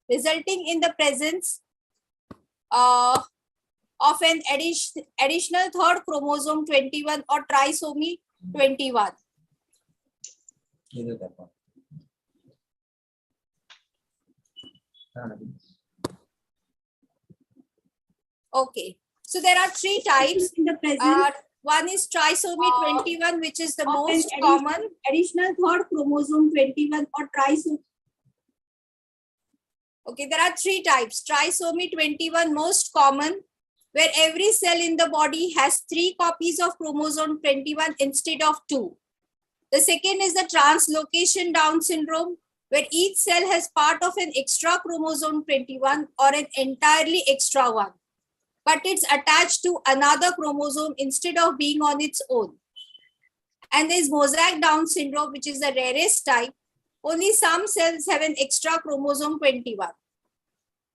resulting in the presence of an additional third chromosome 21 or trisomy 21. Okay, so there are three types in the present. One is trisomy 21, which is the most common. Additional third chromosome 21 or trisomy. Okay, there are three types. Trisomy 21, most common, where every cell in the body has 3 copies of chromosome 21 instead of 2. The second is the translocation Down syndrome, where each cell has part of an extra chromosome 21 or an entirely extra one, but it's attached to another chromosome instead of being on its own. And there's mosaic Down syndrome, which is the rarest type. Only some cells have an extra chromosome 21.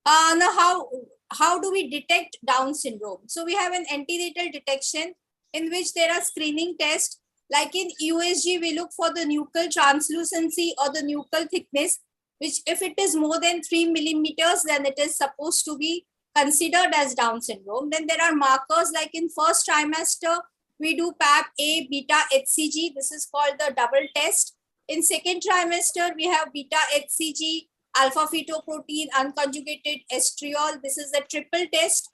Now, how do we detect Down syndrome? So we have an antenatal detection in which there are screening tests. Like in USG, we look for the nuchal translucency or the nuchal thickness, which if it is more than 3 millimeters, then it is supposed to be considered as Down syndrome. Then there are markers like in first trimester, we do PAP A, beta HCG. This is called the double test. In second trimester, we have beta HCG, alpha fetoprotein, unconjugated estriol. This is the triple test.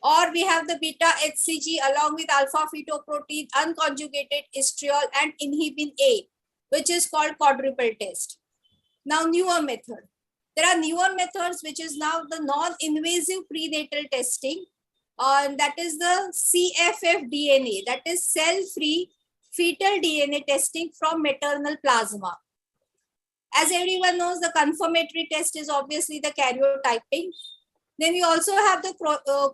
Or we have the beta HCG along with alpha fetoprotein, unconjugated estriol, and inhibin A, which is called quadruple test. Now, newer method. There are newer methods, which is now the non-invasive prenatal testing. And that is the CFF DNA, that is cell-free fetal DNA testing from maternal plasma. As everyone knows, the confirmatory test is obviously the karyotyping. Then we also have the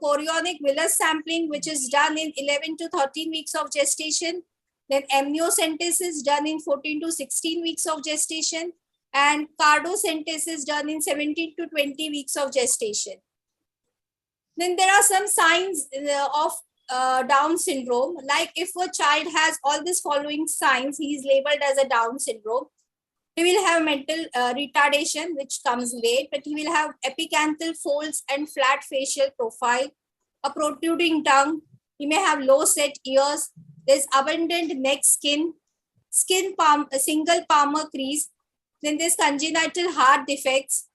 chorionic villus sampling, which is done in 11 to 13 weeks of gestation. Then amniocentesis done in 14 to 16 weeks of gestation. And cardocentesis done in 17 to 20 weeks of gestation. Then there are some signs of Down syndrome. Like if a child has all these following signs, he is labeled as a Down syndrome. He will have mental retardation, which comes late, but he will have epicanthal folds and flat facial profile, a protruding tongue. He may have low set ears. There's abundant neck skin palm, a single palmar crease. Then there's congenital heart defects.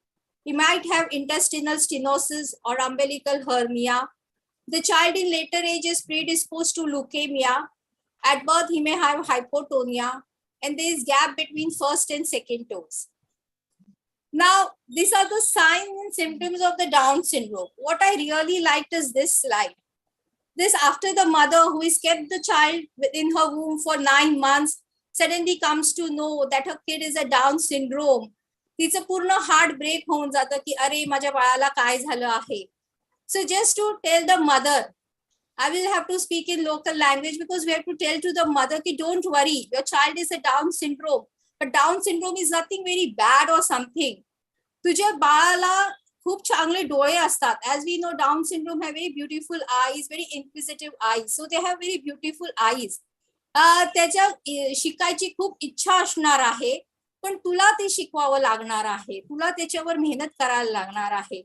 He might have intestinal stenosis or umbilical hernia. The child in later age is predisposed to leukemia. At birth, he may have hypotonia. And there is gap between first and second toes. Now, these are the signs and symptoms of the Down syndrome. What I really liked is this slide. This after the mother who has kept the child within her womb for 9 months suddenly comes to know that her kid is a Down syndrome. तिचं पूर्ण heart break होऊन जातं की अरे माझ्या बाळाला काय झालं आहे. So just to tell the mother, I will have to speak in local language because we have to tell to the mother ki don't worry, your child is a Down syndrome. But Down syndrome is nothing very bad or something. तुझ्या बाळाला खूप चांगले डोळे असतात. As we know, Down syndrome have very beautiful eyes, very inquisitive eyes. So they have very beautiful eyes. त्याच्या शिकायची खूप इच्छा असणार आहे, पण तुला ते शिकवावं लागणार आहे. तुला त्याच्यावर मेहनत करायला लागणार आहे.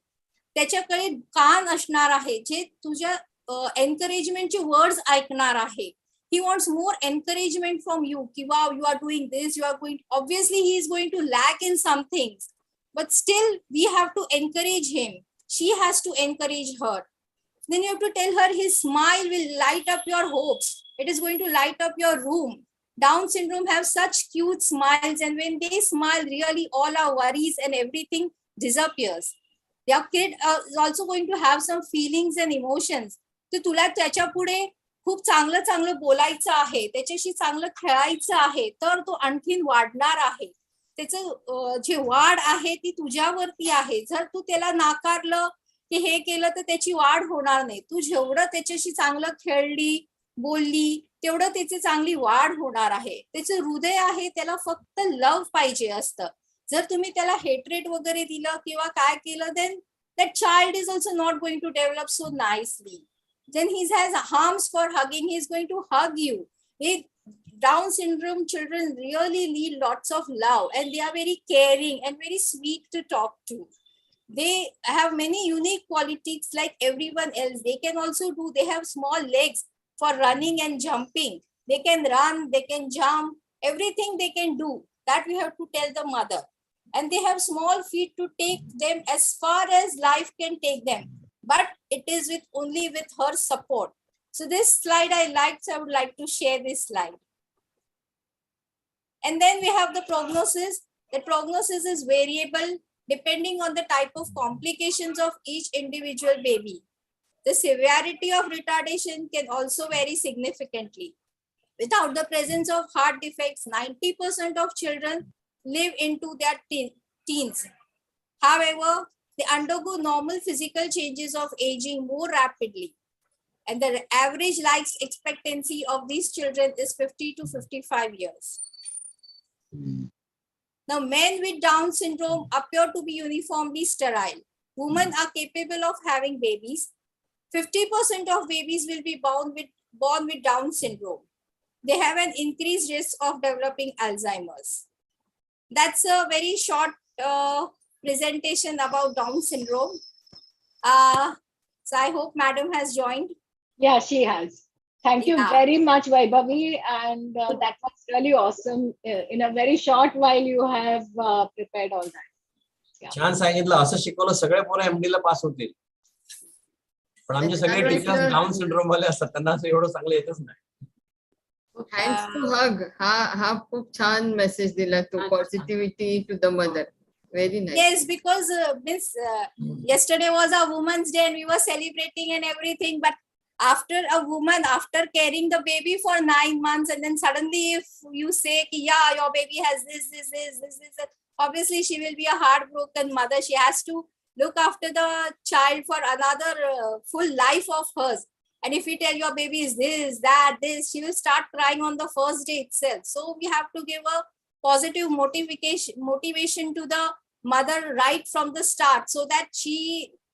त्याच्याकडे कान असणार आहे जे तुझ्या encouragementचे words ऐकणार आहे. He wants more encouragement from you. Ki, wow, you are doing this, you are going, obviously he is going to lack in some things, but still we have to encourage him. She has to encourage her. Then you have to tell her his smile will light up your hopes. It is going to light up your room. Down syndrome have such cute smiles, and when they smile, really all our worries and everything disappears. Their kid is also going to have some feelings and emotions. तर तुला त्याच्या पुढे खूप चांगलं चांगलं बोलायचं आहे, त्याच्याशी चांगलं खेळायचं आहे, तर तो आणखीन वाढणार आहे. त्याचं जे वाढ आहे ती तुझ्यावरती आहे. जर तू त्याला नाकारलं की हे केलं तर त्याची वाढ होणार नाही. तू जेवढं त्याच्याशी चांगलं खेळली बोलली तेवढं त्याची चांगली वाढ होणार आहे. त्याचं हृदय आहे त्याला फक्त लव्ह पाहिजे असतं. जर तुम्ही त्याला हेट्रेट वगैरे दिलं किंवा काय केलं, then that child is also not going to develop so nicely. Then he has arms for hugging, he is going to hug you. Down syndrome children really need lots of love, and they are very caring and very sweet to talk to. They have many unique qualities like everyone else. They can also do, they have small legs for running and jumping. They can run, they can jump, everything they can do. That we have to tell the mother. And they have small feet to take them as far as life can take them. But it is with only with her support. So this slide I liked, so I would like to share this slide. And then we have the prognosis. The prognosis is variable depending on the type of complications of each individual baby. The severity of retardation can also vary significantly. Without the presence of heart defects, 90% of children live into their teens. However, they undergo normal physical changes of aging more rapidly. And the average life expectancy of these children is 50 to 55 years. Now, men with Down syndrome appear to be uniformly sterile. Women are capable of having babies. 50% of babies will be born with Down syndrome. They have an increased risk of developing Alzheimer's. That's a very short presentation about Down syndrome. So I hope Madam has joined. Yeah, she has. Thank you very much, Vaibhavi. And that was really awesome. In a very short while, you have prepared all that. Yeah. छान सांगितलं. असं शिकवलं सगळे पोरं MD ला पास होतील. पण आमचे सगळे टीचर्स डाऊन सिंड्रोम वाले असतात, त्यांना असं एवढं चांगलं येतच नाही. Thanks to hug. हा खूप छान मेसेज दिला तू. Positivity to the mother. Very nice. Yes, because yesterday was a Women's Day and we were celebrating and everything. But after carrying the baby for 9 months, and then suddenly if you say, yeah, your baby has this, obviously she will be a heartbroken mother. She has to look after the child for another full life of hers. And if you tell your baby is this, that, this, she will start crying on the first day itself. So we have to give a positive motivation to the mother right from the start, so that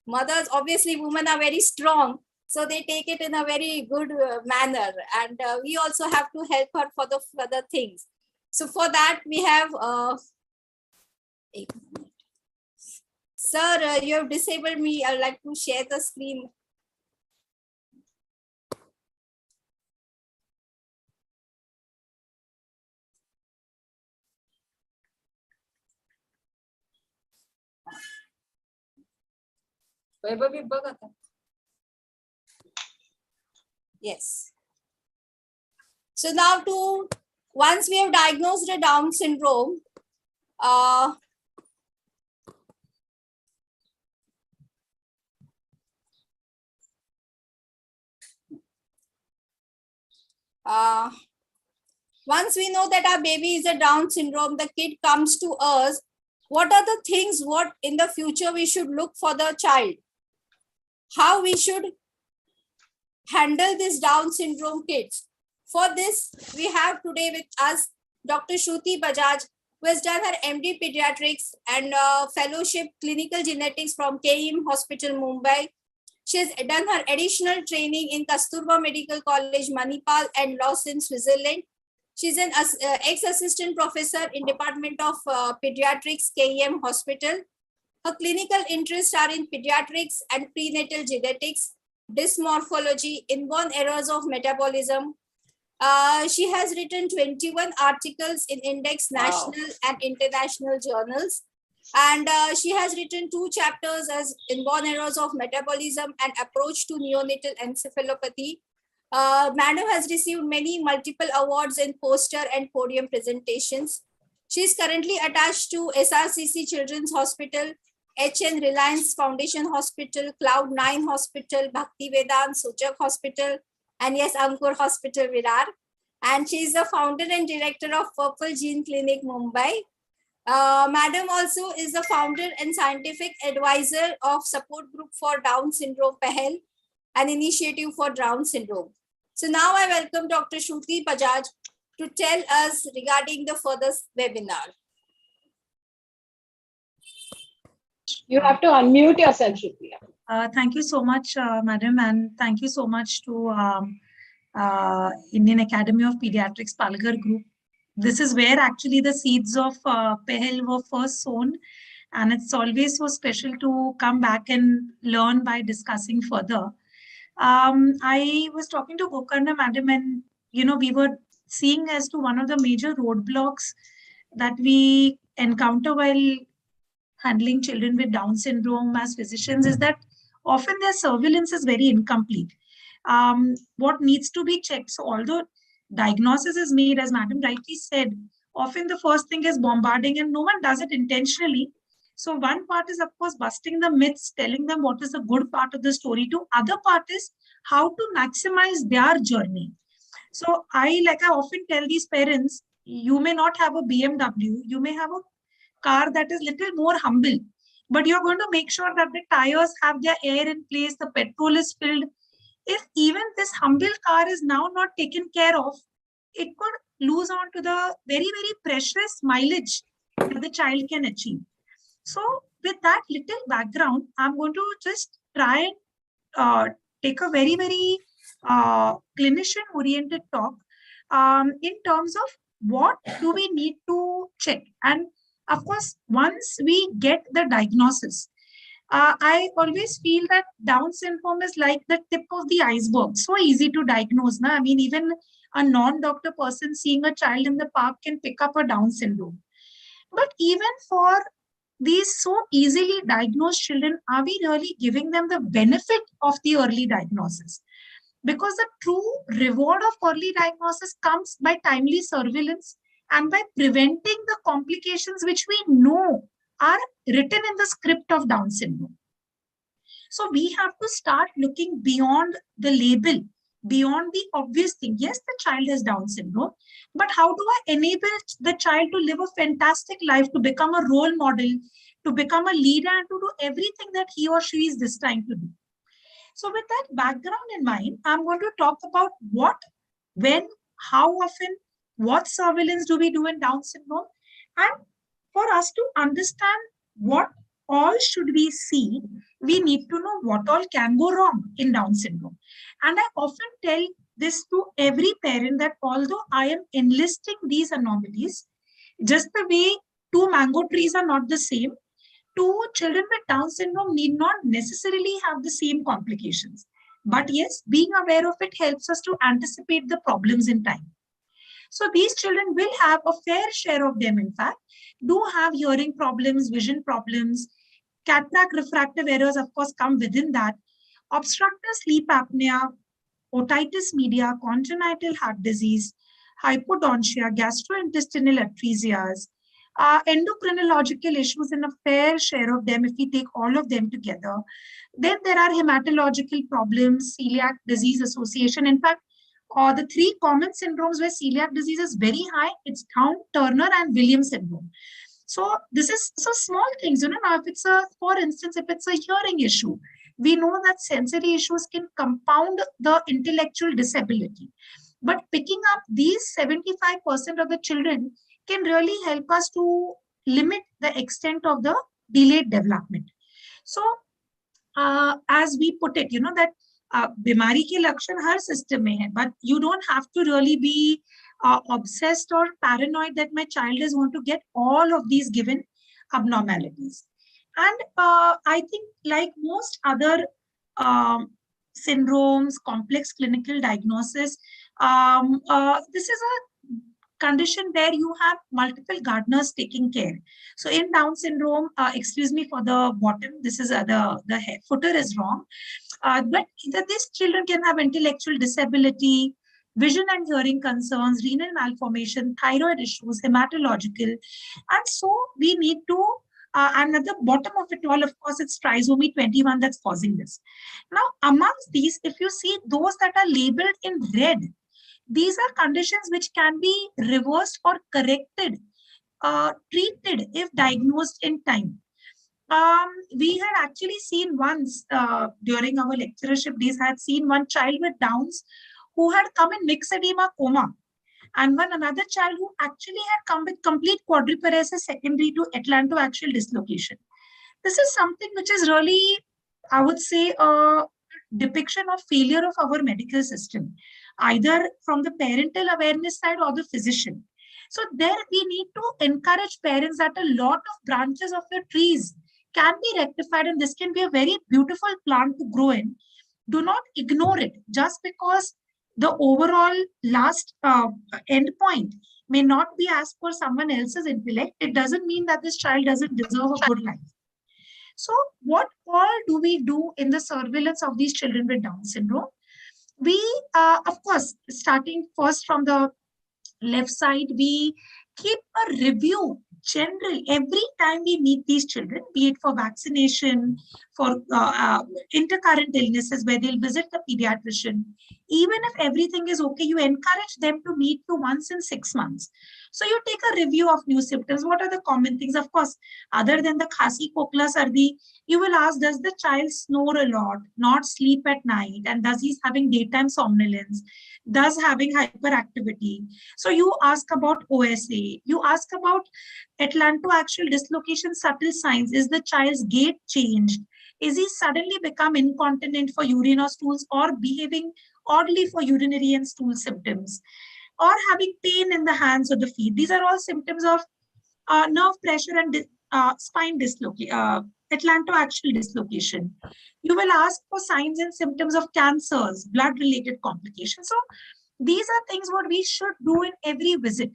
mothers, obviously women are very strong, so they take it in a very good manner. And we also have to help her for the further things. So for that we have, sir, you have disabled me. I'd like to share the screen. Yes. So now once we have diagnosed the Down syndrome, once we know that our baby is a Down syndrome, the kid comes to us. What are the things what in the future we should look for the child? How we should handle this Down syndrome kids? For this, we have today with us Dr. Shruti Bajaj, who has done her MD Pediatrics and Fellowship Clinical Genetics from KEM Hospital, Mumbai. She has done her additional training in Kasturba Medical College, Manipal and Lausanne, Switzerland. She's an ex-assistant professor in Department of Pediatrics, KEM Hospital. Her clinical interests are in pediatrics and prenatal genetics, dysmorphology, inborn errors of metabolism. She has written 21 articles in Index national and international journals. And she has written 2 chapters as Inborn Errors of Metabolism and Approach to Neonatal Encephalopathy. Madam has received many multiple awards in poster and podium presentations. She is currently attached to SRCC Children's Hospital, HN Reliance Foundation Hospital, Cloud9 Hospital, Bhakti Vedant, Sochak Hospital, and yes, Ankur Hospital, Virar. And she is the founder and director of Purple Gene Clinic, Mumbai. Madam also is the founder and scientific advisor of Support Group for Down Syndrome, PEHEL, an initiative for Down syndrome. So now I welcome Dr. Shruti Bajaj to tell us regarding the further webinar. You have to unmute yourself, Shruti. Thank you so much, Madam, and thank you so much to Indian Academy of Pediatrics Palghar Group. This is where actually the seeds of PEHEL were first sown, And it's always so special to come back and learn by discussing further. I was talking to Gokarna Madam, and we were seeing as to one of the major roadblocks that we encounter while handling children with Down syndrome as physicians is that often their surveillance is very incomplete. What needs to be checked? So although diagnosis is made, as Madam rightly said, often the first thing is bombarding, and no one does it intentionally. So one part is, of course, busting the myths, telling them what is the good part of the story. To other part is how to maximize their journey. So I often tell these parents, you may not have a BMW, you may have a car that is little more humble, but you're going to make sure that the tires have their air in place, the petrol is filled. If even this humble car is now not taken care of, it could lose on to the very, very precious mileage that the child can achieve. So with that little background, I'm going to just try and take a very, very clinician-oriented talk in terms of what do we need to check. And of course, once we get the diagnosis, I always feel that Down syndrome is like the tip of the iceberg. So easy to diagnose. I mean, even a non-doctor person seeing a child in the park can pick up a Down syndrome. But even for these so easily diagnosed children, are we really giving them the benefit of the early diagnosis? Because the true reward of early diagnosis comes by timely surveillance and by preventing the complications which we know are written in the script of Down syndrome. So we have to start looking beyond the label, beyond the obvious thing. Yes, the child has Down syndrome, but how do I enable the child to live a fantastic life, to become a role model, to become a leader, and to do everything that he or she is destined to do? So with that background in mind, I'm going to talk about what, when, how often, what surveillance do we do in Down syndrome, and for us to understand what all should we see, we need to know what all can go wrong in Down syndrome. And I often tell this to every parent that although I am enlisting these anomalies, just the way two mango trees are not the same, two children with Down syndrome need not necessarily have the same complications. But yes, being aware of it helps us to anticipate the problems in time. So these children will have a fair share of them, in fact, do have hearing problems, vision problems, cataract refractive errors, of course, come within that, obstructive sleep apnea, otitis media, congenital heart disease, hypodontia, gastrointestinal atresias, endocrinological issues in a fair share of them if we take all of them together. Then there are hematological problems, celiac disease association. In fact, the three common syndromes where celiac disease is very high, it's Down, Turner, and Williams syndrome. So this is so small things, now if it's for instance, if it's a hearing issue, we know that sensory issues can compound the intellectual disability. But picking up these 75% of the children can really help us to limit the extent of the delayed development. So as we put it, that बीमारी के लक्षण हर system में है, but you don't have to really be obsessed or paranoid that my child is going to get all of these given abnormalities. And I think like most other syndromes, complex clinical diagnosis, this is a condition where you have multiple gardeners taking care. So in Down syndrome, excuse me for the bottom, this is the footer is wrong. But these children can have intellectual disability, vision and hearing concerns, renal malformation, thyroid issues, hematological. And so we need to, and at the bottom of it all, of course, it's trisomy 21 that's causing this. Now, amongst these, if you see those that are labeled in red, these are conditions which can be reversed or corrected, treated if diagnosed in time. We had actually seen once during our lectureship days, I had seen one child with Downs who had come in mixed edema coma, and another child who actually had come with complete quadriparesis secondary to atlantoaxial dislocation. This is something which is really, I would say, a depiction of failure of our medical system, either from the parental awareness side or the physician. So there we need to encourage parents that a lot of branches of your trees can be rectified, and this can be a very beautiful plant to grow in. Do not ignore it just because the overall last end point may not be as per someone else's intellect. It doesn't mean that this child doesn't deserve a good life. So what all do we do in the surveillance of these children with Down syndrome? We, of course, starting first from the left side, we keep a review general every time we meet these children, be it for vaccination, for intercurrent illnesses where they'll visit the pediatrician. Even if everything is okay, you encourage them to meet you once in 6 months. So you take a review of new symptoms. What are the common things? Of course, other than the khasi, kokla, sardi, you will ask, does the child snore a lot, not sleep at night, and does he's having daytime somnolence, does having hyperactivity? So you ask about OSA, you ask about atlantoaxial dislocation subtle signs. Is the child's gait changed? Is he suddenly become incontinent for urine or stools, or behaving oddly for urinary and stool symptoms, or having pain in the hands or the feet? These are all symptoms of nerve pressure and spine dislocation, atlantoaxial dislocation. You will ask for signs and symptoms of cancers, blood-related complications. So these are things what we should do in every visit.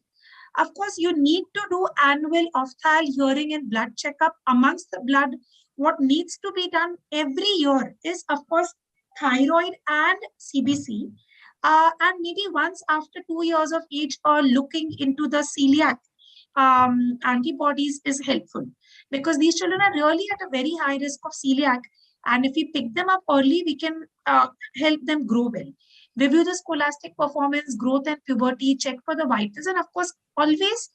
Of course, you need to do annual ophthal, hearing, and blood checkup. Amongst the blood, what needs to be done every year is, of course, thyroid and CBC. And maybe once after 2 years of age, looking into the celiac antibodies is helpful, because these children are really at a very high risk of celiac. And if we pick them up early, we can help them grow well. Review the scholastic performance, growth and puberty, check for the vitals, and of course, always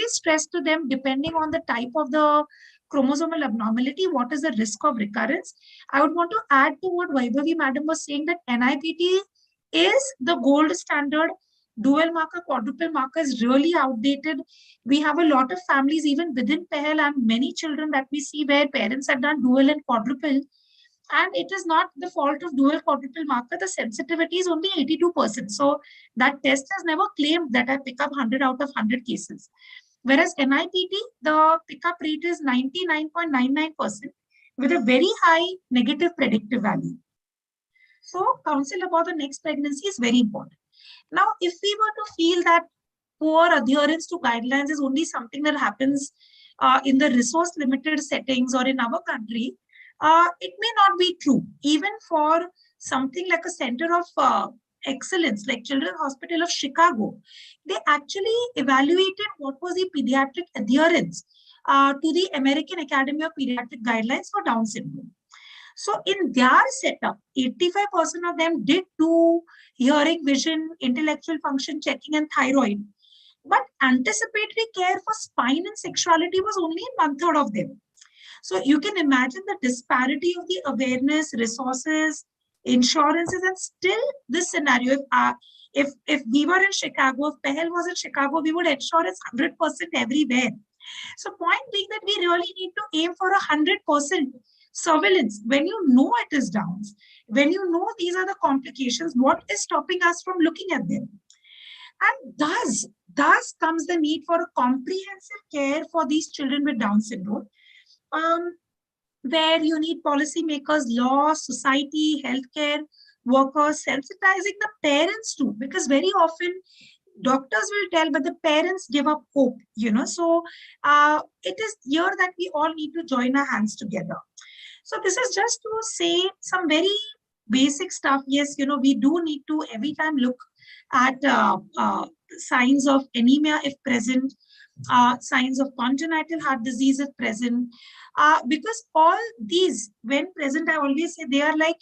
stress to them, depending on the type of the chromosomal abnormality, what is the risk of recurrence. I would want to add to what Vaibhavi madam was saying, that NIPT is the gold standard. Dual marker, quadruple marker is really outdated. We have a lot of families, even within PEHL, and many children that we see where parents have done dual and quadruple. And it is not the fault of dual quadruple marker. The sensitivity is only 82%. So that test has never claimed that I pick up 100 out of 100 cases. Whereas NIPT, the pickup rate is 99.99% with a very high negative predictive value. So counsel about the next pregnancy is very important. Now, if we were to feel that poor adherence to guidelines is only something that happens in the resource limited settings or in our country, it may not be true. Even for something like a center of excellence, like Children's Hospital of Chicago, they actually evaluated what was the pediatric adherence to the American Academy of Pediatric Guidelines for Down syndrome. So in their setup, 85% of them did do hearing, vision, intellectual function checking, and thyroid. But anticipatory care for spine and sexuality was only in 1/3 of them. So you can imagine the disparity of the awareness, resources, insurances, and still this scenario. If we were in Chicago, if PEHL was in Chicago, we would ensure it's 100% everywhere. So point being that we really need to aim for 100% surveillance. When you know it is Downs, when you know these are the complications, what is stopping us from looking at them? And thus comes the need for a comprehensive care for these children with Down syndrome, where you need policymakers, law, society, healthcare workers, sensitizing the parents too, because very often doctors will tell, but the parents give up hope, So it is here that we all need to join our hands together. So this is just to say some very basic stuff. Yes, we do need to every time look at signs of anemia if present, signs of congenital heart disease if present, because all these, when present, I always say they are like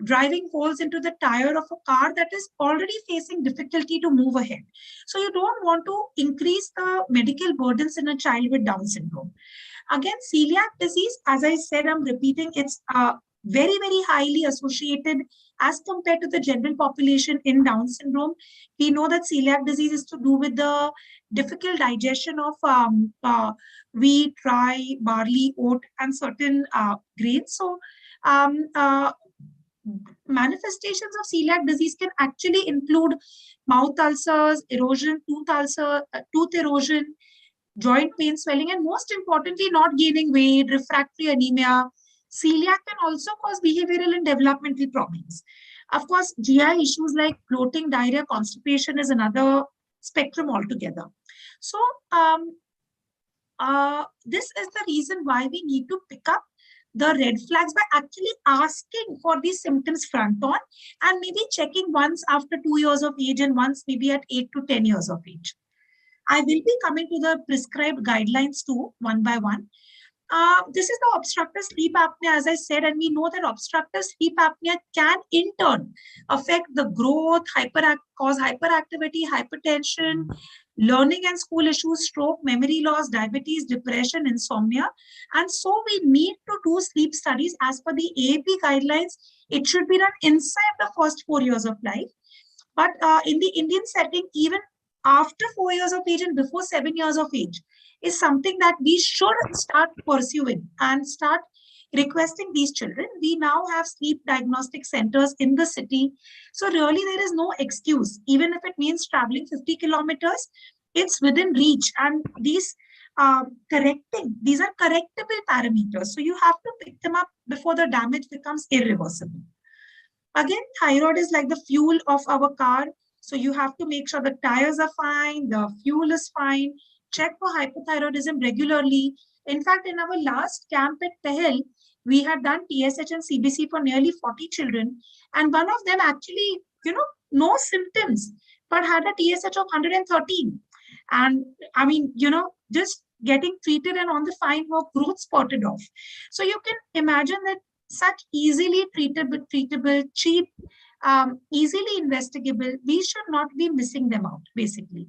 driving holes into the tire of a car that is already facing difficulty to move ahead. So you don't want to increase the medical burdens in a child with Down syndrome. Again, celiac disease, as I said, I'm repeating, it's very, very highly associated as compared to the general population in Down syndrome. We know that celiac disease is to do with the difficult digestion of wheat, rye, barley, oat, and certain grains. So manifestations of celiac disease can actually include mouth ulcers, erosion, tooth erosion, joint pain, swelling, and most importantly, not gaining weight, refractory anemia. Celiac can also cause behavioral and developmental problems. Of course, GI issues like bloating, diarrhea, constipation is another spectrum altogether. So, this is the reason why we need to pick up the red flags by actually asking for these symptoms front on and maybe checking once after 2 years of age and once maybe at 8 to 10 years of age. I will be coming to the prescribed guidelines too, one by one. This is the obstructive sleep apnea, as I said, and we know that obstructive sleep apnea can in turn affect the growth, cause hyperactivity, hypertension, learning and school issues, stroke, memory loss, diabetes, depression, insomnia. And so we need to do sleep studies as per the AAP guidelines. It should be done inside the first 4 years of life. But in the Indian setting, even after 4 years of age and before 7 years of age is something that we should start pursuing and start requesting these children. We now have sleep diagnostic centers in the city. So really there is no excuse. Even if it means traveling 50 kilometers, it's within reach. And these are correctable parameters. So you have to pick them up before the damage becomes irreversible. Again, thyroid is like the fuel of our car. So you have to make sure the tires are fine, the fuel is fine, check for hypothyroidism regularly. In fact, in our last camp at Pahel, we had done TSH and CBC for nearly 40 children. And one of them actually, no symptoms, but had a TSH of 113. And I mean, just getting treated and on the fine work, growth spotted off. So you can imagine that such easily treatable, cheap, easily investigable, we should not be missing them out, basically.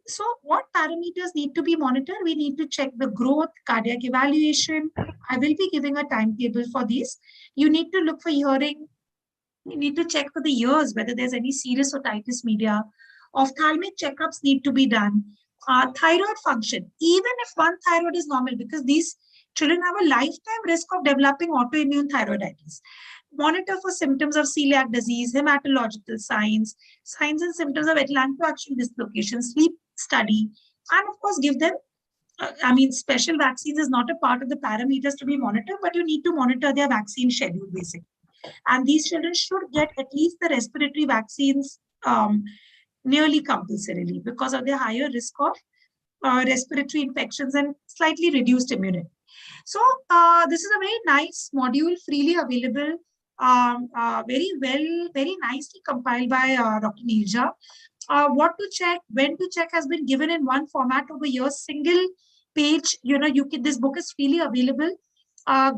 So what parameters need to be monitored? We need to check the growth, cardiac evaluation. I will be giving a timetable for these. You need to look for hearing. You need to check for the ears, whether there's any serous otitis media. Ophthalmic checkups need to be done. Thyroid function, even if one thyroid is normal, because these children have a lifetime risk of developing autoimmune thyroiditis. Monitor for symptoms of celiac disease, hematological signs and symptoms of atlantoaxial dislocation, sleep study, and of course give them, special vaccines is not a part of the parameters to be monitored, but you need to monitor their vaccine schedule basically. And these children should get at least the respiratory vaccines nearly compulsorily because of their higher risk of respiratory infections and slightly reduced immunity. So this is a very nice module, freely available, very nicely compiled by Dr. Neelja. What to check, when to check has been given in one format over here, single page. This book is freely available.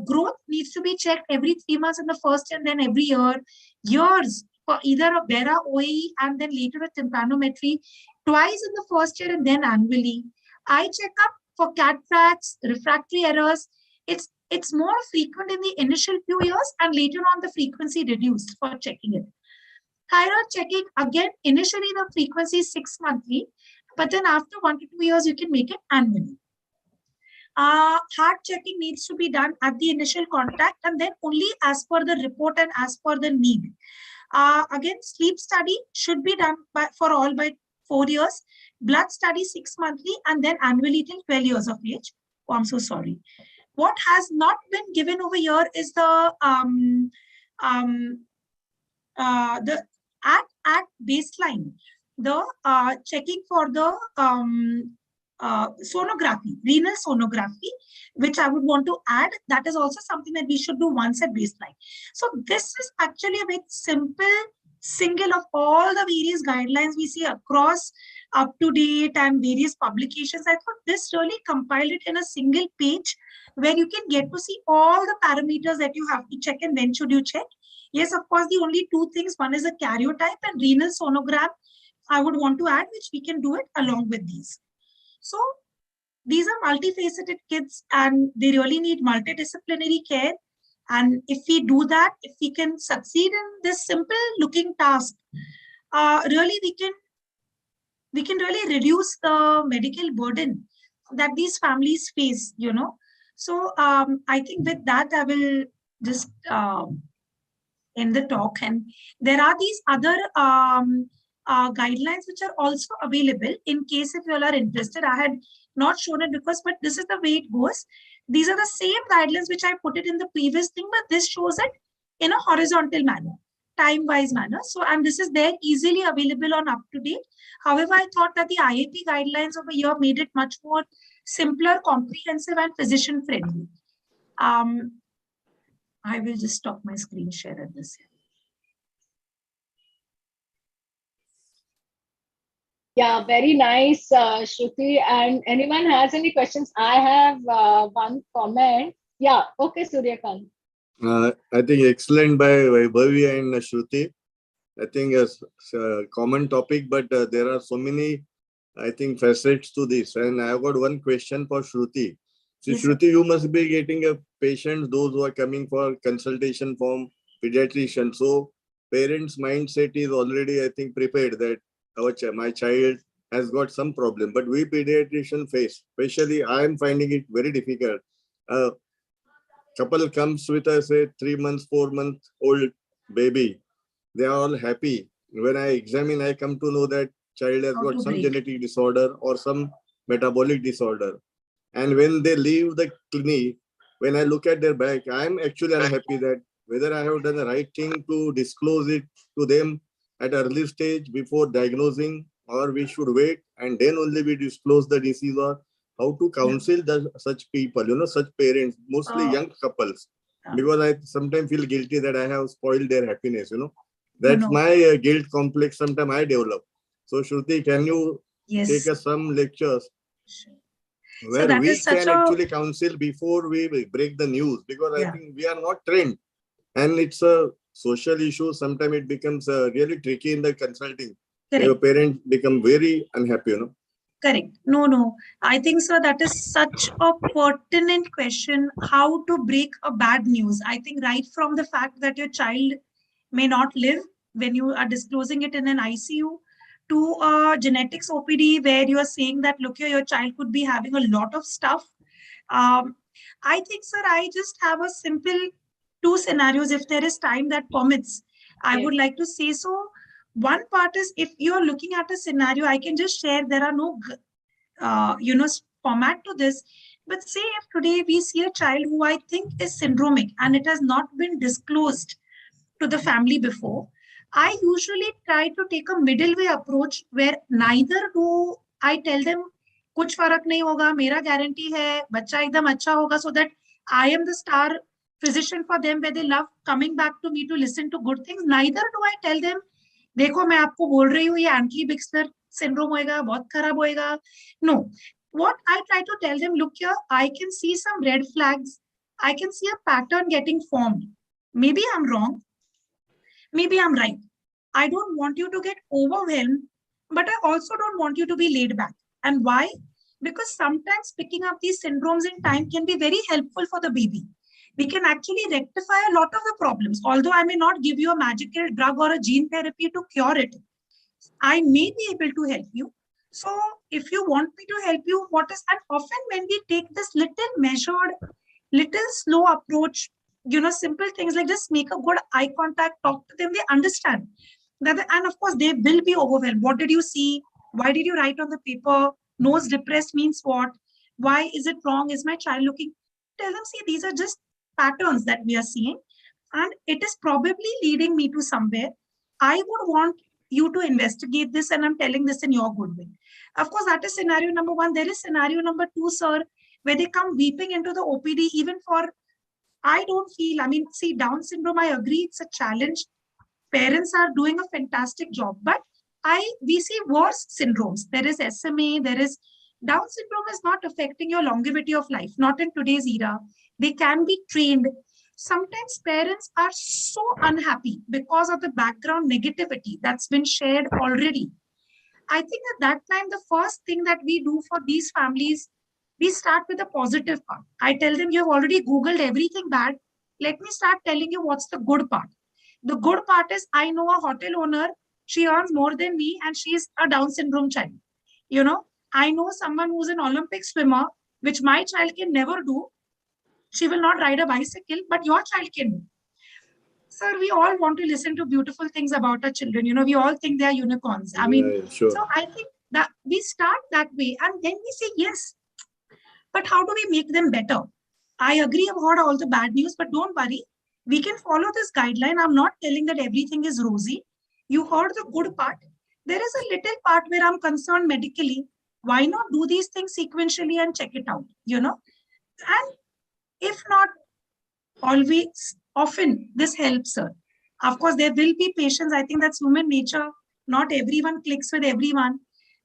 Growth needs to be checked every 3 months in the first and then every year. Years for either a BERA, OAE, and then later a tympanometry, twice in the first year and then annually. Eye checkup for cataracts, refractory errors. It's more frequent in the initial few years and later on the frequency reduced for checking it. Thyroid checking, again, initially the frequency is 6 monthly, but then after 1 to 2 years, you can make it annually. Heart checking needs to be done at the initial contact and then only as per the report and as per the need. Again, sleep study should be done for all by 4 years. Blood study 6 monthly and then annually till 12 years of age. Oh, I'm so sorry. What has not been given over here is the at baseline, the checking for the sonography, renal sonography, which I would want to add. That is also something that we should do once at baseline. So this is actually a very simple single of all the various guidelines we see across up to date and various publications. I thought this really compiled it in a single page where you can get to see all the parameters that you have to check and when should you check. Yes, of course, the only two things, one is a karyotype and renal sonogram I would want to add, which we can do it along with these. So these are multifaceted kids and they really need multidisciplinary care. And if we do that, if we can succeed in this simple looking task, really we can really reduce the medical burden that these families face, So I think with that, I will just in the talk. And there are these other guidelines which are also available in case if you all are interested. I had not shown it because, but this is the way it goes. These are the same guidelines which I put it in the previous thing, but this shows it in a horizontal manner, time-wise manner. So, and this is there easily available on up to date. However, I thought that the IAP guidelines of a year made it much more simpler, comprehensive, and physician-friendly. I will just stop my screen share at this. Yeah, very nice, Shruti. And anyone has any questions? I have one comment. Yeah, okay, Suryakant. I think excellent by Vaibhavi and Shruti. I think it's a common topic, but there are so many, I think, facets to this. And I've got one question for Shruti. So, Yes, Shruti, you must be getting a patient, those who are coming for consultation from pediatrician. So, parents' mindset is already, I think, prepared that my child has got some problem. But we pediatrician face, especially I am finding it very difficult. Couple comes with a say 3 months, 4-month old baby. They are all happy. When I examine, I come to know that child has got some genetic disorder or some metabolic disorder. And when they leave the clinic, when I look at their back, I'm actually unhappy that whether I have done the right thing to disclose it to them at early stage before diagnosing, or we should wait and then only we disclose the disease, or how to counsel such people, such parents, mostly young couples, because I sometimes feel guilty that I have spoiled their happiness, That's my guilt complex sometimes I develop. So Shruti, can you take us some lectures where we can actually counsel before we break the news? Because I think we are not trained, and it's a social issue. Sometimes it becomes really tricky in the consulting. Your parents become very unhappy, Correct. No. I think, sir, that is such a pertinent question. How to break a bad news? I think right from the fact that your child may not live when you are disclosing it in an ICU, to a genetics OPD where you are saying that, look here, your child could be having a lot of stuff. I think, sir, I just have a simple 2 scenarios. If there is time that permits, I would like to say so. One part is, if you're looking at a scenario, I can just share, there are no, format to this. But say if today we see a child who I think is syndromic and it has not been disclosed to the family before, I usually try to take a middle way approach where neither do I tell them, कुछ फर्क नहीं होगा, मेरा guarantee है, बच्चा एकदम अच्छा होगा, so that I am the star physician for them, where they love coming back to me to listen to good things. Neither do I tell them, देखो मैं आपको बोल रही हूँ ये एंटली बिक्सलर syndrome होएगा, बहुत खराब होएगा. No. What I try to tell them, look here, I can see some red flags. I can see a pattern getting formed. Maybe I'm wrong. Maybe I'm right. I don't want you to get overwhelmed, but I also don't want you to be laid back. And why? Because sometimes picking up these syndromes in time can be very helpful for the baby. We can actually rectify a lot of the problems. Although I may not give you a magical drug or a gene therapy to cure it, I may be able to help you. So if you want me to help you, and often when we take this little measured, little slow approach, simple things like just make a good eye contact, talk to them, they understand that. And of course, they will be overwhelmed. What did you see? Why did you write on the paper? Nose depressed means what? Why is it wrong? Is my child looking? Tell them, see, these are just patterns that we are seeing, and it is probably leading me to somewhere. I would want you to investigate this, and I'm telling this in your good way. Of course, that is scenario number 1. There is scenario number 2, sir, where they come weeping into the OPD, even for, I don't feel, see, Down syndrome, I agree, it's a challenge. Parents are doing a fantastic job, but we see worse syndromes. There is SMA, there is Down syndrome is not affecting your longevity of life, not in today's era. They can be trained. Sometimes parents are so unhappy because of the background negativity that's been shared already. I think at that time, the first thing that we do for these families, we start with the positive part. I tell them, you have already Googled everything bad. Let me start telling you what's the good part. The good part is, I know a hotel owner, she earns more than me and she is a Down syndrome child. I know someone who's an Olympic swimmer, which my child can never do. She will not ride a bicycle, but your child can do. sir, we all want to listen to beautiful things about our children. You know, we all think they are unicorns. I mean, Yeah, sure. so I think that we start that way and then we say, yes, but how do we make them better? I agree about all the bad news, but don't worry. We can follow this guideline. I'm not telling that everything is rosy. You heard the good part. There is a little part where I'm concerned medically. Why not do these things sequentially and check it out, you know? And if not always, often this helps, sir. Of course, there will be patients. I think that's human nature. Not everyone clicks with everyone.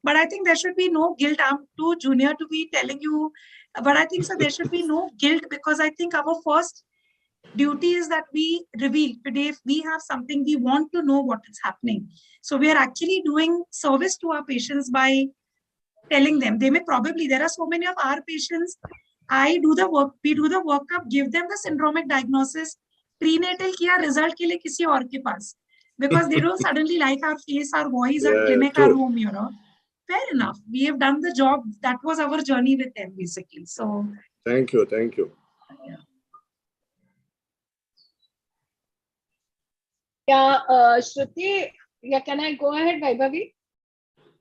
But I think there should be no guilt. I'm too junior to be telling you. But I think, so there should be no guilt, because I think our first duty is that we reveal. Today, if we have something, we want to know what is happening. So we are actually doing service to our patients by telling them. They may probably, there are so many of our patients, I do the work, we do the workup, give them the syndromic diagnosis, prenatal kiya, result ke liye kisi aur ke paas. Because they don't suddenly like our face, our voice, our Yeah, clinic, true. our room, you know. Fair enough. We have done the job. That was our journey with them, basically. So, Thank you. Thank you. Yeah, Shruti, yeah, can I go ahead, Vaibhavi?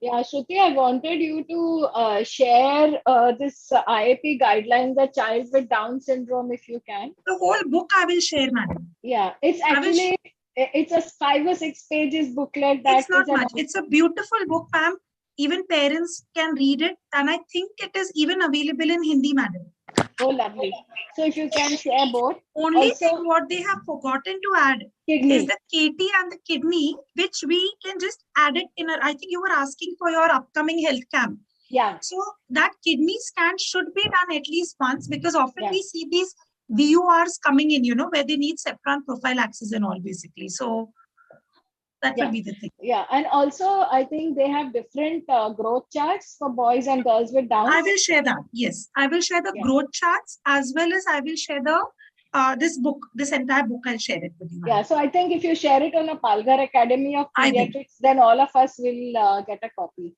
Yeah, Shruti, I wanted you to share this IAP guidelines, the child with Down syndrome, if you can. the whole book I will share, madam. Yeah, it's I will actually, it's a 5 or 6 pages booklet. That It's not is an much. It's a beautiful book, ma'am. Even parents can read it. And I think it is even available in Hindi, madam. Oh, lovely. So if you can share both. Only Also, thing what they have forgotten to add is kidney. the KT and the kidney, which we can just add it in. I think you were asking for your upcoming health camp. Yeah. So that kidney scan should be done at least once, because often Yeah. we see these VURs coming in, you know, where they need Cepran prophylaxis and all, basically. So that Yeah. will be the thing. Yeah, and also I think they have different growth charts for boys and girls with Down. I will share that. Yes, I will share the growth charts, as well as I will share the this book, this entire book. I'll share it with you. Yeah, so I think if you share it on a Palghar Academy of I will. Pediatrics, then all of us will get a copy.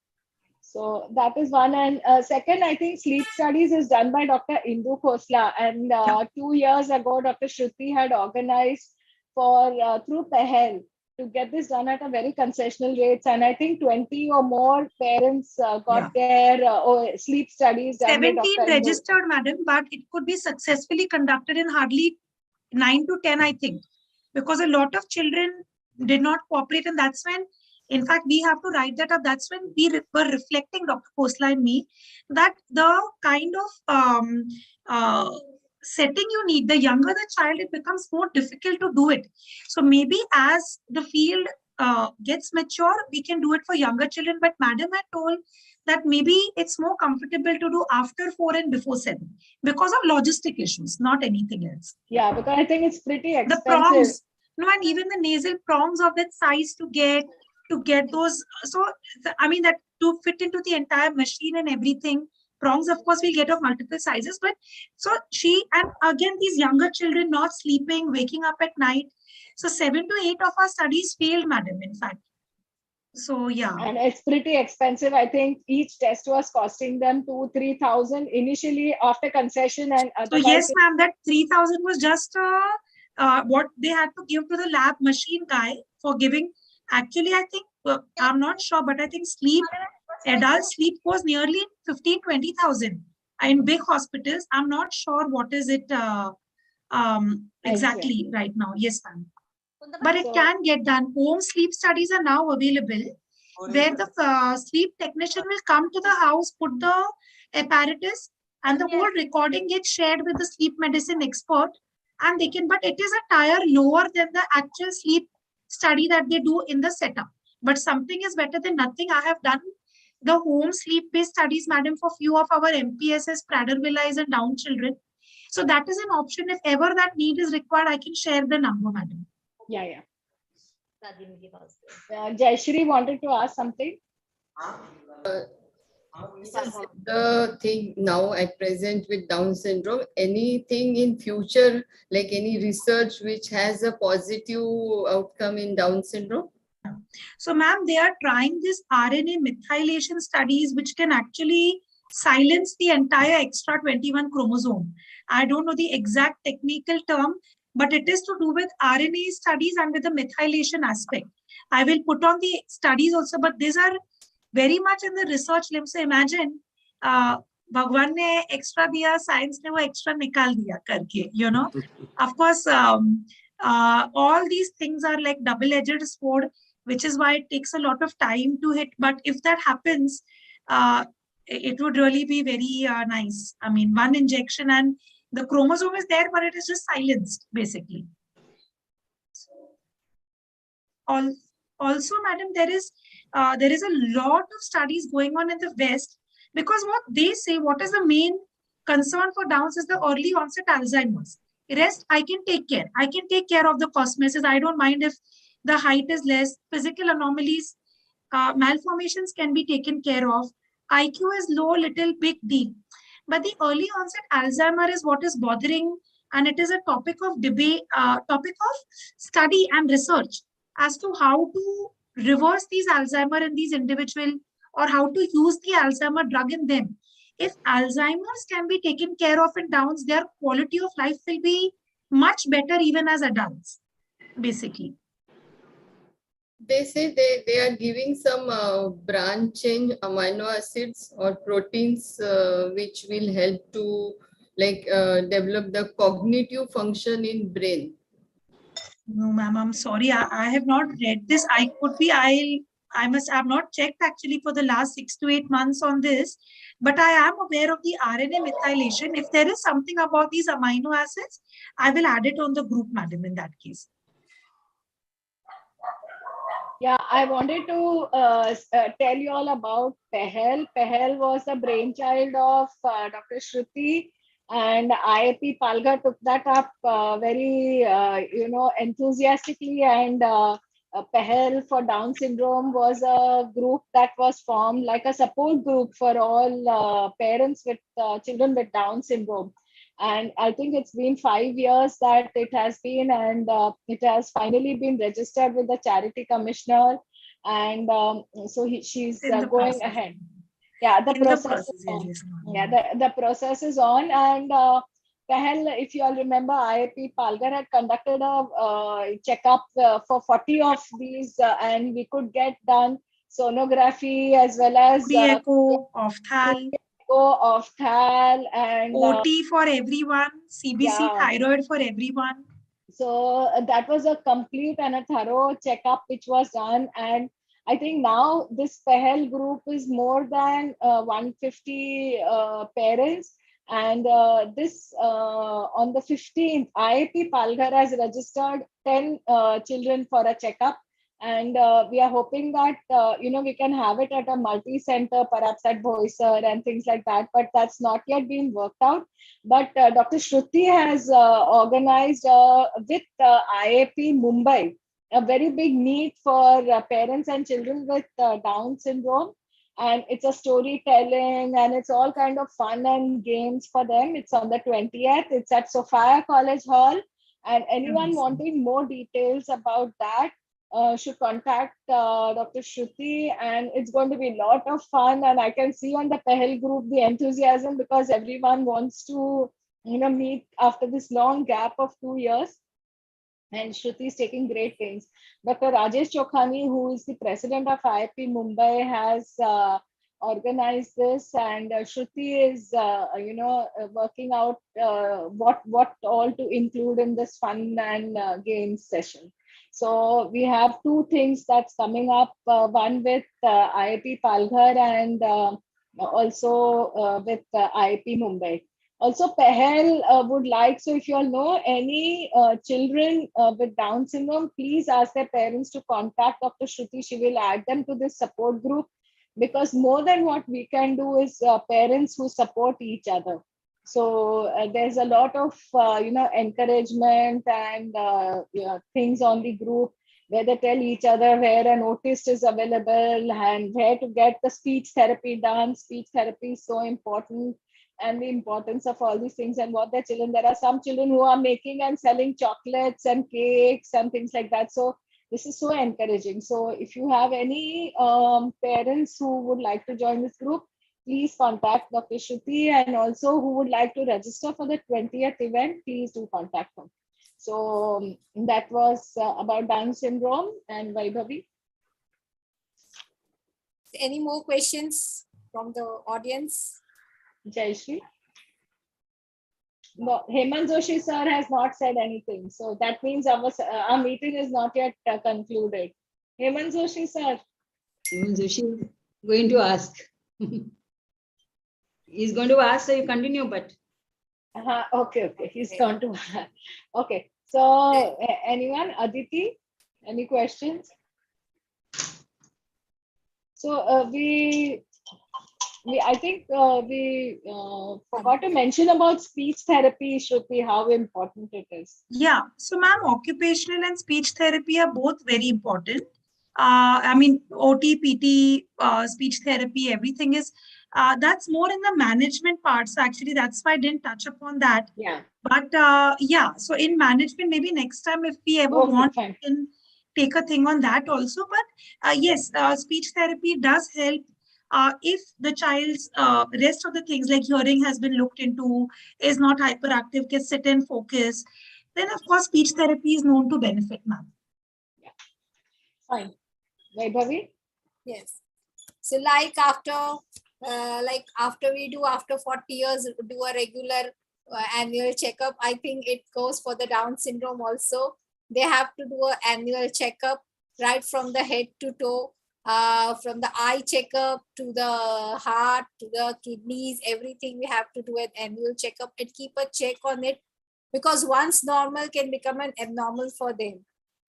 So that is one. And second, I think sleep studies is done by Dr. Indu Khosla. And 2 years ago, Dr. Shruti had organized for through Pehel to get this done at a very concessional rates. And I think 20 or more parents got their sleep studies done. 17 registered, madam, but it could be successfully conducted in hardly 9 to 10, I think, because a lot of children did not cooperate. And that's when, in fact, we have to write that up. That's when we were reflecting, Dr. Khosla and me, that the kind of setting you need, the younger the child, it becomes more difficult to do it. So maybe as the field gets mature, we can do it for younger children. But madam had told that maybe it's more comfortable to do after 4 and before 7 because of logistic issues, not anything else. Yeah, because I think it's pretty expensive. The prongs, no, and even the nasal prongs of that size to get those. So, I mean, that to fit into the entire machine and everything, prongs, of course, we'll get of multiple sizes. But so and again, these younger children not sleeping, waking up at night. So 7 to 8 of our studies failed, madam, in fact. So, yeah. And it's pretty expensive. I think each test was costing them 2,000-3,000 initially after concession. And so yes, ma'am, that 3,000 was just what they had to give to the lab machine guy for giving. Actually, I think, I'm not sure, but I think adult sleep was nearly 15,000-20,000 in big hospitals. I'm not sure what is it exactly right now. Yes, ma'am. But it can get done. Home sleep studies are now available, where the sleep technician will come to the house, put the apparatus, and the whole recording gets shared with the sleep medicine expert, and they can, but it is a tier lower than the actual sleep study that they do in the setup. But something is better than nothing. I have done the home sleep-based studies, madam, for few of our MPSs, Prader-Willis and Down children. So that is an option. If ever that need is required, I can share the number, madam. Yeah. Jayashri wanted to ask something. This is the thing now at present with Down syndrome. Anything in future, like any research which has a positive outcome in Down syndrome? So, ma'am, they are trying this RNA methylation studies, which can actually silence the entire extra 21 chromosome. I don't know the exact technical term, but it is to do with RNA studies and with the methylation aspect. I will put on the studies also, but these are very much in the research limb. So imagine, भगवान ने extra दिया, science ने वो extra निकाल दिया करके, you know. Of course, all these things are like double-edged sword, which is why it takes a lot of time to hit. But if that happens, it would really be very nice. I mean, one injection and the chromosome is there, but it is just silenced, basically. Also, madam, there is a lot of studies going on in the West, because what they say, what is the main concern for Downs is the early onset Alzheimer's. Rest, I can take care. I can take care of the cosmesis. I don't mind if the height is less. Physical anomalies, malformations can be taken care of. IQ is low, little, big, deep. But the early onset Alzheimer is what is bothering, and it is a topic of debate, topic of study and research as to how to reverse these Alzheimer in these individuals, or how to use the Alzheimer drug in them. If Alzheimer's can be taken care of in Downs, their quality of life will be much better even as adults, basically. They say they are giving some branch change amino acids or proteins which will help to develop the cognitive function in brain. No, ma'am, I'm sorry. I have not read this. I have not checked actually for the last 6 to 8 months on this, but I am aware of the RNA methylation. If there is something about these amino acids, I will add it on the group, madam, in that case. Yeah, I wanted to tell you all about PEHEL. PEHEL was the brainchild of Dr. Shruti, and IIP Palghar took that up very, enthusiastically. And PEHEL for Down syndrome was a group that was formed like a support group for all parents with children with Down syndrome. And I think it's been 5 years that it has been, and it has finally been registered with the charity commissioner. And so she's going ahead. Yeah, the process is on. Yeah, the process is on. And PEHEL, if you all remember, IIP Palghar had conducted a checkup for 40 of these, and we could get done sonography as well as echo, ophthalm, and OT for everyone, CBC thyroid for everyone. So that was a complete and a thorough checkup which was done. And I think now this PEHEL group is more than 150 parents. And this on the 15th, IIP Palghar has registered 10 children for a checkup. And we are hoping that, we can have it at a multi-center, perhaps at Boisar and things like that. But that's not yet been worked out. But Dr. Shruti has organized with IIP Mumbai a very big meet for parents and children with Down syndrome. And it's a storytelling, and it's all kind of fun and games for them. It's on the 20th. It's at Sophia College Hall. And anyone wanting more details about that should contact Dr. Shruti, and it's going to be a lot of fun. And I can see on the PEHEL group the enthusiasm, because everyone wants to meet after this long gap of 2 years. And Shruti is taking great pains. Dr. Rajesh Chokhani, who is the president of IIP Mumbai, has organized this, and Shruti is working out what all to include in this fun and games session. So we have 2 things that's coming up, one with IIP Palghar, and also with IIP Mumbai. Also, PEHEL would like, so if you all know any children with Down syndrome, please ask their parents to contact Dr. Shruti. She will add them to this support group, because more than what we can do is parents who support each other. So there's a lot of, encouragement and things on the group where they tell each other where an autist is available and where to get the speech therapy done. Speech therapy is so important, and the importance of all these things and what their children. There are some children who are making and selling chocolates and cakes and things like that. So this is so encouraging. So if you have any parents who would like to join this group, please contact Dr. Shruti, and also who would like to register for the 20th event, please do contact them. So that was about Down syndrome. And Vaibhavi? Any more questions from the audience? Jayashree? No, Hemant Joshi sir has not said anything. So that means our meeting is not yet concluded. Hemant Joshi sir. Joshi is going to ask. He's going to ask, so you continue, but. Okay. He's going to. Okay. So anyone? Aditi? Any questions? So I think we forgot to mention about speech therapy, Shruti, how important it is. Yeah. So, ma'am, occupational and speech therapy are both very important. I mean, OT, PT, speech therapy, everything is, that's more in the management part. So actually, that's why I didn't touch upon that. Yeah. But yeah, so in management, maybe next time if we ever want, we can take a thing on that also. But yes, speech therapy does help if the child's rest of the things like hearing has been looked into, is not hyperactive, can sit and focus, then of course speech therapy is known to benefit, ma'am. Yeah. Fine. Vaibhavi? Yes. So after we do after 40 years, do a regular annual checkup. I think it goes for the Down syndrome also. They have to do an annual checkup right from the head to toe, from the eye checkup to the heart, to the kidneys, everything we have to do an annual checkup and keep a check on it, because once normal can become an abnormal for them.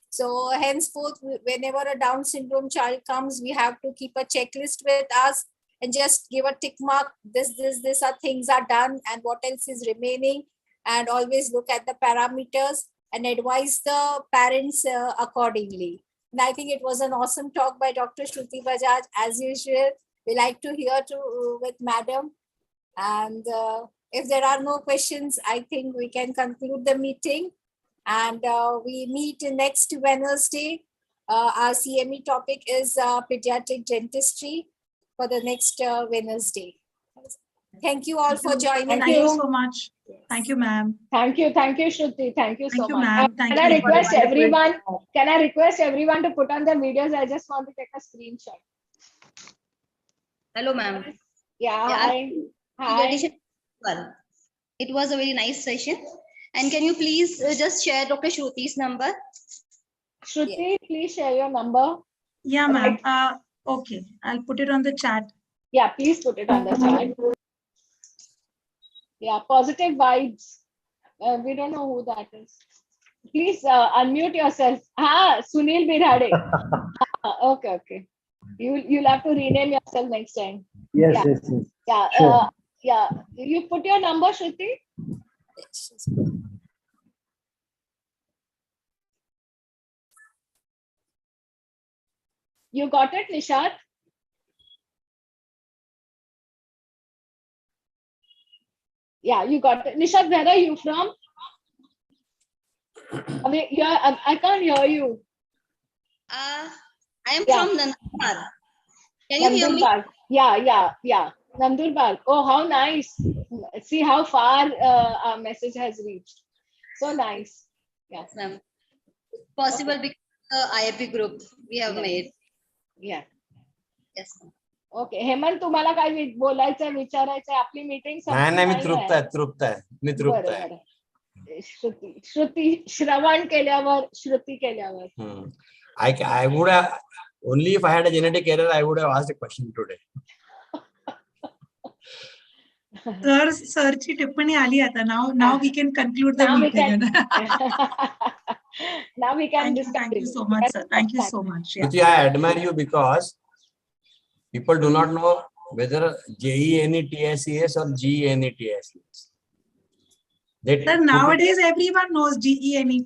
So henceforth, whenever a Down syndrome child comes, we have to keep a checklist with us and just give a tick mark. This are things are done and what else is remaining, and always look at the parameters and advise the parents accordingly. And I think it was an awesome talk by Dr. Shruti Bajaj. As usual, we like to hear with Madam. And if there are no questions, I think we can conclude the meeting. And we meet next Wednesday. Our CME topic is pediatric dentistry for the next Wednesday. Thank you all for joining. Thank you so much. Thank you, ma'am. Thank you, Shruti. Thank you so much. Ma'am. Thank Can you. I request everyone to put on their videos? I just want to take a screenshot. Hello, ma'am. Yeah. Hi. Well, it was a very nice session. And can you please just share Dr. Shruti's number? Shruti, please share your number. Yeah, ma'am. Okay, I'll put it on the chat. Yeah, please put it on the chat. Yeah, positive vibes. We don't know who that is. Please unmute yourself. Sunil Birhade. Okay. You'll have to rename yourself next time. Yes. Yeah. Sure. Yeah. You put your number, Shruti? You got it, Nishad? Yeah, you got it. Nishad, where are you from? I can't hear you. I am from Nandurbar. Can you hear me? Yeah. Nandurbar. Oh, how nice. See how far our message has reached. So nice. Yes, ma'am. Possible because the IAP group we have made. Yeah. Yes, ma'am. Okay Hemant तुम्हाला काय बोलायचं विचारायचं आपली meeting नाही मी तृप्त आहे श्रुती श्रवण केल्यावर श्रुती केल्यावर I would have only if I had a genetic error I would have asked a question today. Sir ची टिप्पणी आली आता. Now we can conclude the meeting. Now we can. Thank you so much, sir. Thank you so much. Yeah. I admire you because people do not know whether GENETSES or GENETSES. Sir, nowadays everyone knows GENE.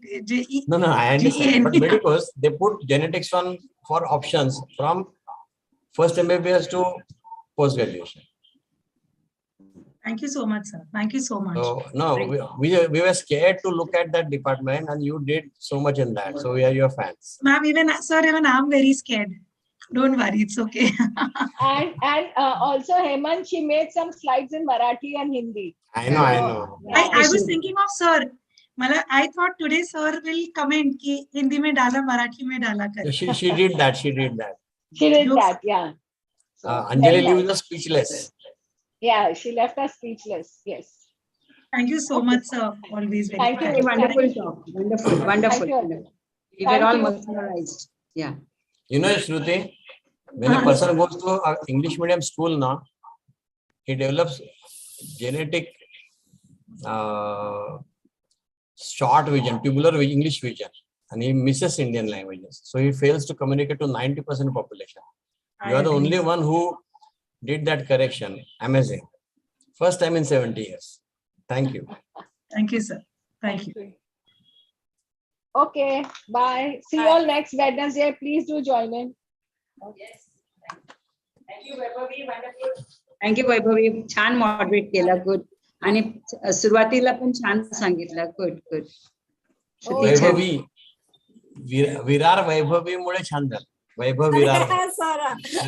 No, I understand. But medicals, they put genetics for options from first MBBS to post graduation. Thank you so much, sir. Thank you so much. So, no, we were scared to look at that department, and you did so much in that. So we are your fans. Ma'am, even I'm very scared. Don't worry, it's okay. and also Hemant, she made some slides in Marathi and Hindi. I know. I was thinking of, sir, I thought today sir will comment कि हिंदी में डाला मराठी में डाला कर. She did that. She did that. She did Jokes. that, yeah. So, Anjali very leaves nice. us speechless. Yeah, she left us speechless. Yes. Thank you so Okay. much, sir. Always very Thank kind. you. Wonderful talk. Wonderful. Wonderful. Thank you. We were Thank all you. mesmerized. Yeah. You know, Shruti, when a person goes to an English medium school now, he develops genetic short vision, tubular vision, English vision, and he misses Indian languages. So he fails to communicate to 90% population. You are the only one who did that correction. Amazing. First time in 70 years. Thank you. Thank you, sir. Thank you. Okay, bye. See you all next Wednesday. Please do join in. Yes. Thank you, Vaibhavi. Wonderful. Thank you, Vaibhavi. छान moderate केला. Good. आणि सुरुवातीला पण छान सांगितलं. Good, good. श्रुती छान. वैभवी विरार वैभवी मुळे छान झालं. वैभव विरार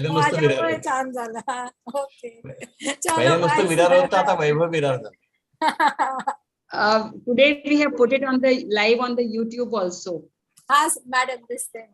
नुसतं विरार छान झाला. ओके. पहिले नुसतं विरार होतं, आता वैभव विरार झालं. Today we have put it on the live on the YouTube also. Yes, madam, this thing.